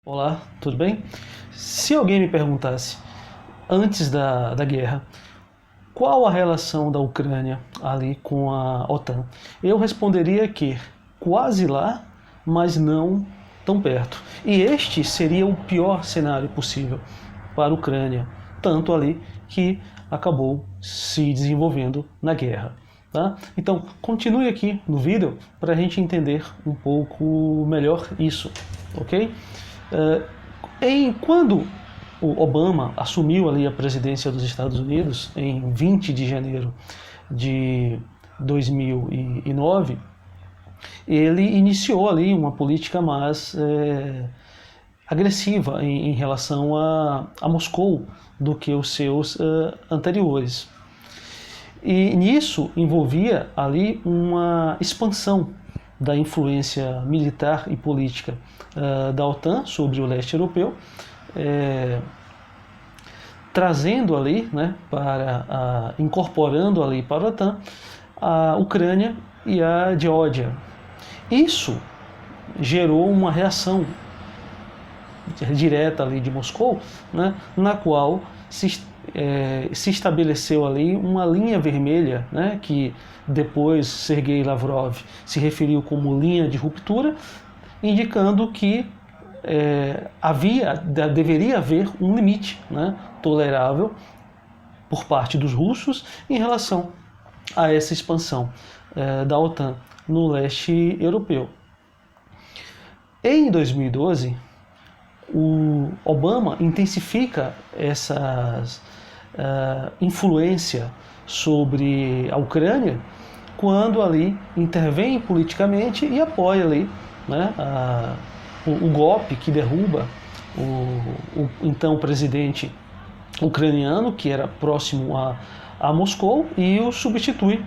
Olá, tudo bem? Se alguém me perguntasse, antes da guerra, qual a relação da Ucrânia ali com a OTAN, eu responderia que quase lá, mas não tão perto. E este seria o pior cenário possível para a Ucrânia, tanto ali que acabou se desenvolvendo na guerra. Tá? Então, continue aqui no vídeo para a gente entender um pouco melhor isso, ok? Quando o Obama assumiu ali a presidência dos Estados Unidos, em 20 de janeiro de 2009, ele iniciou ali uma política mais agressiva em relação a Moscou do que os seus anteriores. E nisso envolvia ali uma expansão da influência militar e política da OTAN sobre o leste europeu, trazendo ali, né, incorporando ali para a OTAN a Ucrânia e a Geórgia. Isso gerou uma reação direta ali de Moscou, né, na qual se estabeleceu ali uma linha vermelha, né, que depois Sergei Lavrov se referiu como linha de ruptura, indicando que deveria haver um limite, né, tolerável por parte dos russos em relação a essa expansão da OTAN no leste europeu. Em 2012, o Obama intensifica essa influência sobre a Ucrânia quando ali intervém politicamente e apoia ali, né, o golpe que derruba o então presidente ucraniano, que era próximo a Moscou, e o substitui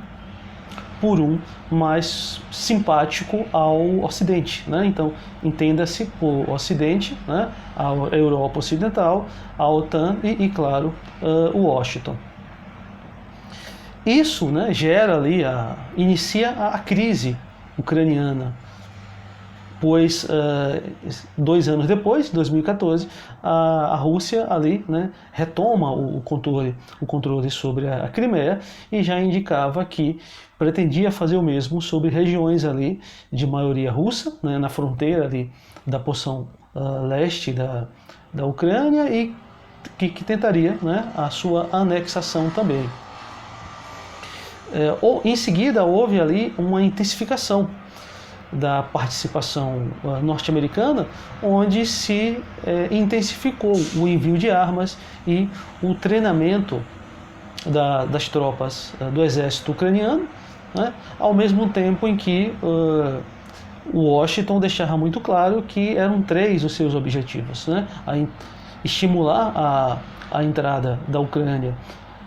por um mais simpático ao Ocidente, né? Então, entenda-se por Ocidente, né? A Europa Ocidental, a OTAN e claro, o Washington. Isso, né, gera ali, inicia a crise ucraniana, pois 2 anos depois, 2014, a Rússia ali, né, retoma o controle sobre a Crimeia e já indicava que pretendia fazer o mesmo sobre regiões ali de maioria russa, né, na fronteira ali da porção leste da Ucrânia, e que tentaria, né, a sua anexação também. Em seguida houve ali uma intensificação da participação norte-americana, onde se intensificou o envio de armas e o treinamento das tropas do exército ucraniano, né, ao mesmo tempo em que o Washington deixava muito claro que eram 3 os seus objetivos, né, estimular a entrada da Ucrânia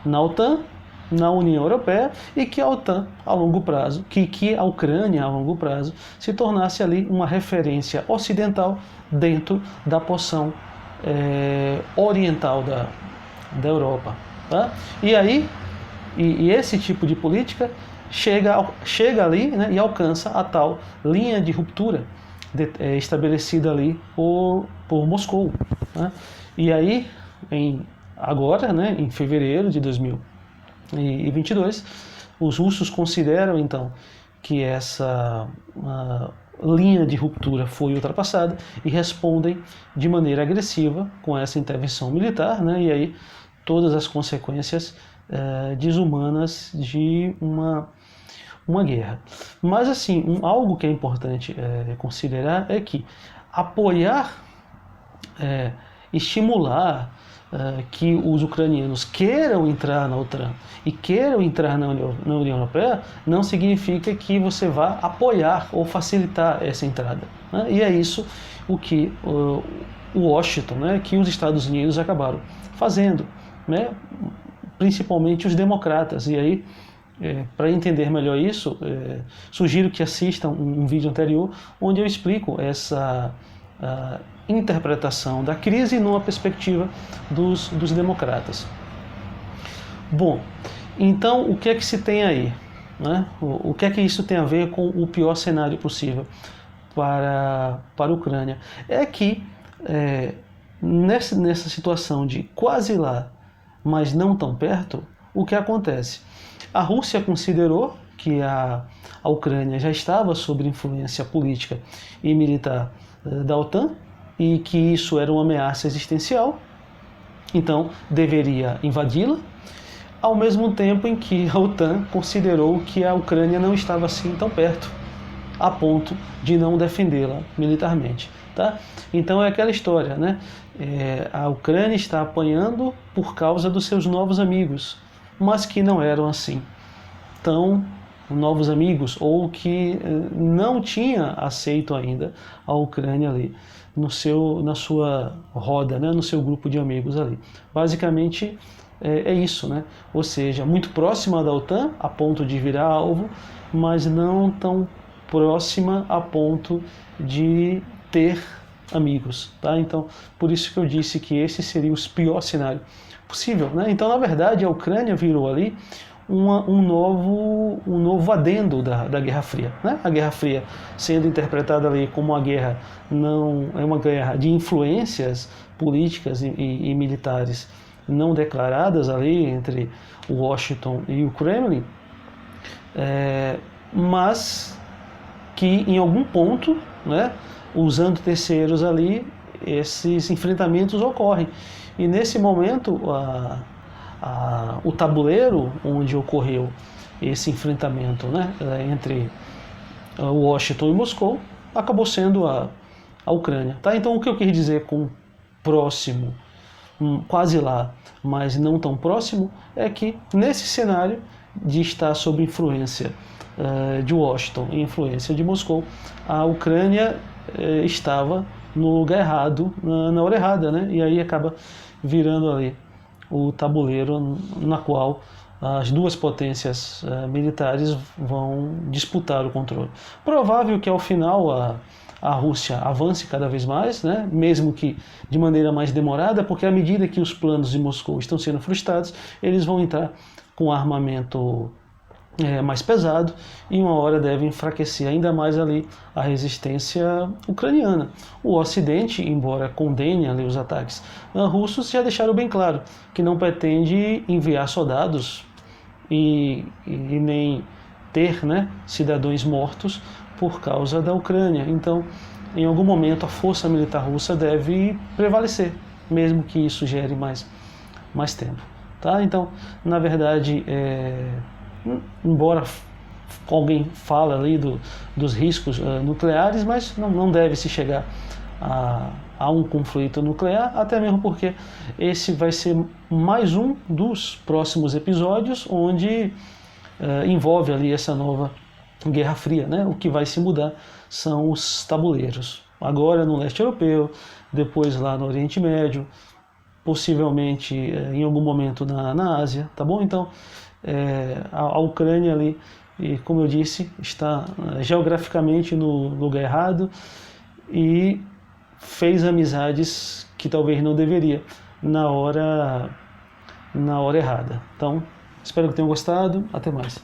na OTAN, na União Europeia, e que a OTAN a longo prazo, que a Ucrânia a longo prazo se tornasse ali uma referência ocidental dentro da porção oriental da Europa, tá? E aí, esse tipo de política chega ali, né, e alcança a tal linha de ruptura estabelecida ali por Moscou, né? E aí, agora, né, em fevereiro de 2022, os russos consideram então que essa linha de ruptura foi ultrapassada e respondem de maneira agressiva com essa intervenção militar, né, e aí todas as consequências desumanas de uma guerra. Mas assim, algo que é importante considerar é que apoiar, estimular que os ucranianos queiram entrar na OTAN e queiram entrar na União Europeia não significa que você vá apoiar ou facilitar essa entrada, né? E é isso o que o Washington, né, que os Estados Unidos acabaram fazendo, né, principalmente os democratas. E aí, para entender melhor isso, sugiro que assistam um vídeo anterior onde eu explico essa interpretação da crise numa perspectiva dos democratas. Bom, então o que é que se tem aí, né? O que é que isso tem a ver com o pior cenário possível para a Ucrânia? É que nessa situação de quase lá, mas não tão perto, o que acontece? A Rússia considerou que a Ucrânia já estava sob influência política e militar da OTAN e que isso era uma ameaça existencial, então deveria invadi-la, ao mesmo tempo em que a OTAN considerou que a Ucrânia não estava assim tão perto, a ponto de não defendê-la militarmente. Tá? Então é aquela história, né? A Ucrânia está apanhando por causa dos seus novos amigos, mas que não eram assim tão novos amigos, ou que não tinha aceito ainda a Ucrânia ali na sua roda, né? No seu grupo de amigos ali. Basicamente é isso, né? Ou seja, muito próxima da OTAN a ponto de virar alvo, mas não tão próxima a ponto de ter amigos, tá? Então, por isso que eu disse que esse seria o pior cenário possível, né? Então, na verdade, a Ucrânia virou ali um novo adendo da Guerra Fria, né? A Guerra Fria sendo interpretada ali como uma guerra, não é uma guerra de influências políticas e militares não declaradas ali entre Washington e o Kremlin, mas que em algum ponto, né, usando terceiros ali, esses enfrentamentos ocorrem. E nesse momento, o tabuleiro onde ocorreu esse enfrentamento, né, entre Washington e Moscou, acabou sendo a Ucrânia. Tá? Então, o que eu quis dizer com próximo, quase lá, mas não tão próximo, é que nesse cenário de estar sob influência de Washington e influência de Moscou, a Ucrânia estava no lugar errado, na hora errada, né? E aí acaba virando ali o tabuleiro na qual as duas potências militares vão disputar o controle. Provável que ao final a Rússia avance cada vez mais, né? Mesmo que de maneira mais demorada, porque à medida que os planos de Moscou estão sendo frustrados, eles vão entrar com armamento mais pesado e uma hora deve enfraquecer ainda mais ali a resistência ucraniana. O Ocidente, embora condene ali os ataques russos, já deixaram bem claro que não pretende enviar soldados e nem ter, né, cidadãos mortos por causa da Ucrânia. Então, em algum momento, a força militar russa deve prevalecer, mesmo que isso gere mais tempo. Tá? Então, na verdade, embora alguém fale ali dos riscos nucleares, mas não deve se chegar a um conflito nuclear, até mesmo porque esse vai ser mais um dos próximos episódios onde envolve ali essa nova Guerra Fria, né? O que vai se mudar são os tabuleiros. Agora no leste europeu, depois lá no Oriente Médio, possivelmente em algum momento na Ásia, tá bom? Então, a Ucrânia ali, e como eu disse, está geograficamente no lugar errado e fez amizades que talvez não deveria na hora errada. Então, espero que tenham gostado. Até mais.